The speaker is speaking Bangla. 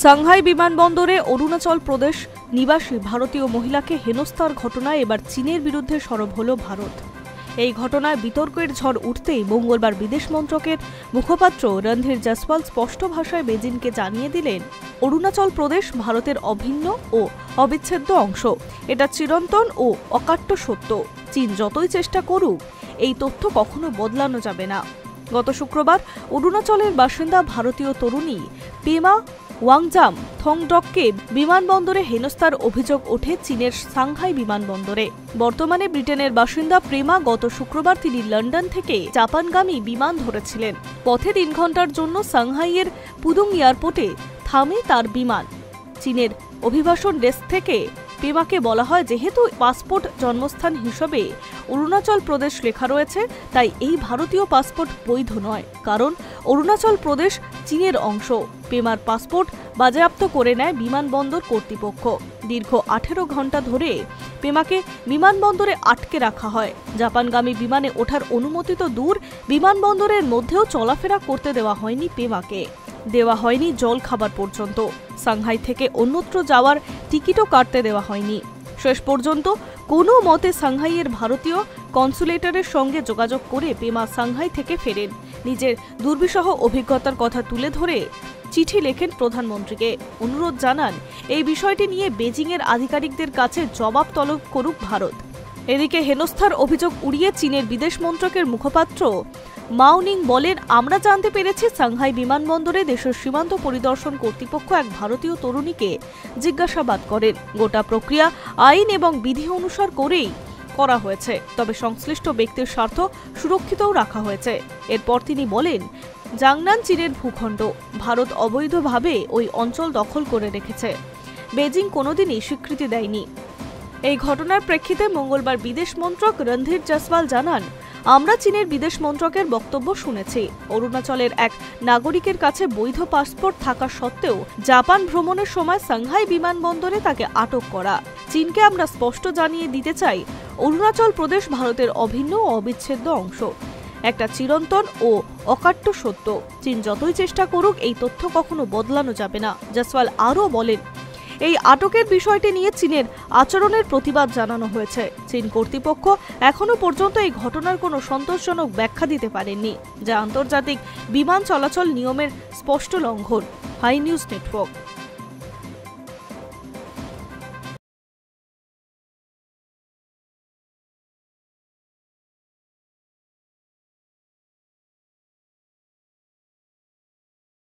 সাংহাই বিমানবন্দরে অরুণাচল প্রদেশ নিবাসী ভারতীয় মহিলাকে হেনস্থার ঘটনায় এবার চীনের বিরুদ্ধে সরব হল ভারত। এই ঘটনায় বিতর্কের ঝড় উঠতেই মঙ্গলবার বিদেশ মন্ত্রকের মুখপাত্র রণধীর জয়সওয়াল স্পষ্ট ভাষায় বেজিংকে জানিয়ে দিলেন, অরুণাচল প্রদেশ ভারতের অভিন্ন ও অবিচ্ছেদ্য অংশ। এটা চিরন্তন ও অকাট্য সত্য। চীন যতই চেষ্টা করুক, এই তথ্য কখনো বদলানো যাবে না। গত শুক্রবার অরুণাচলের বাসিন্দা ভারতীয় তরুণী পেমা ওয়াংজাম থংডককে বিমানবন্দরে হেনস্থার অভিযোগ ওঠে চীনের সাংহাই বিমানবন্দরে। বর্তমানে ব্রিটেনের বাসিন্দা প্রেমা গত শুক্রবার তিনি লন্ডন থেকে জাপানগামী বিমান ধরেছিলেন। পথে ৩ ঘন্টার জন্য সাংহাইয়ের পুদুং এয়ারপোর্টে থামে তার বিমান। চীনের অভিবাসন ডেস্ক থেকে পেমাকে বলা হয়, যেহেতু পাসপোর্ট জন্মস্থান হিসেবে অরুণাচল প্রদেশ লেখা রয়েছে, তাই এই ভারতীয় পাসপোর্ট বৈধ নয়, কারণ অরুণাচল প্রদেশ চীনের অংশ। পেমার পাসপোর্ট বাজেয়াপ্ত করে নেয় বিমানবন্দর কর্তৃপক্ষ। দীর্ঘ 18 ঘন্টা ধরে পেমাকে বিমানবন্দরে আটকে রাখা হয়। জাপানগামী বিমানে ওঠার অনুমতি তো দূর, বিমানবন্দরের মধ্যেও চলাফেরা করতে দেওয়া হয়নি পেমাকে। দেওয়া হয়নি জল খাবার পর্যন্ত। সাংহাই থেকে অন্যত্র যাওয়ার টিকিটও কাটতে দেওয়া হয়নি। শেষ পর্যন্ত কোনো মতে সাংহাইয়ের ভারতীয় কনসুলেটরের সঙ্গে যোগাযোগ করে পেমা সাংহাই থেকে ফেরেন। নিজের দুর্বিষহ অভিজ্ঞতার কথা তুলে ধরে চিঠি লেখেন প্রধানমন্ত্রীকে। অনুরোধ জানান, এই বিষয়টি নিয়ে বেজিংয়ের আধিকারিকদের কাছে জবাব তলব করুক ভারত। এদিকে হেনস্থার অভিযোগ উড়িয়ে চীনের বিদেশ মন্ত্রকের মুখপাত্র মাওনিং বলেন, আমরা জানতে পেরেছি সাংহাই বিমানবন্দরে দেশের সীমান্ত পরিদর্শন কর্তৃপক্ষ এক ভারতীয় তরুণীকে জিজ্ঞাসাবাদ করেন। গোটা প্রক্রিয়া আইন এবং বিধি অনুসার করেই করা হয়েছে, তবে সংশ্লিষ্ট ব্যক্তির স্বার্থ সুরক্ষিতও রাখা হয়েছে। এরপর তিনি বলেন, জাংনান চীনের ভূখণ্ড, ভারত অবৈধভাবে ওই অঞ্চল দখল করে রেখেছে। বেজিং কোনোদিনই স্বীকৃতি দেয়নি। এই ঘটনার প্রেক্ষিতে মঙ্গলবার বিদেশ মন্ত্রক রণধীর জয়সওয়াল জানান, আমরা চীনের বিদেশ মন্ত্রকের বক্তব্য শুনেছি। অরুণাচলের এক নাগরিকের কাছে বৈধ পাসপোর্ট থাকা সত্ত্বেও জাপান ভ্রমণের সময় সাংহাই বিমানবন্দরে তাকে আটক করা। চীনকে আমরা স্পষ্ট জানিয়ে দিতে চাই, অরুণাচল প্রদেশ ভারতের অভিন্ন ও অবিচ্ছেদ্য অংশ। একটা চিরন্তন ও অকাট্য সত্য। চীন যতই চেষ্টা করুক, এই তথ্য কখনো বদলানো যাবে না। জয়সওয়াল আরও বলেন, এই আটকের বিষয়টি নিয়ে চীনের আচরণের প্রতিবাদ জানানো হয়েছে। চীন কর্তৃপক্ষ এখনো পর্যন্ত এই ঘটনার কোনো সন্তোষজনক ব্যাখ্যা দিতে পারেননি, যা আন্তর্জাতিক বিমান চলাচল নিয়মের স্পষ্ট লঙ্ঘন। Hi News network.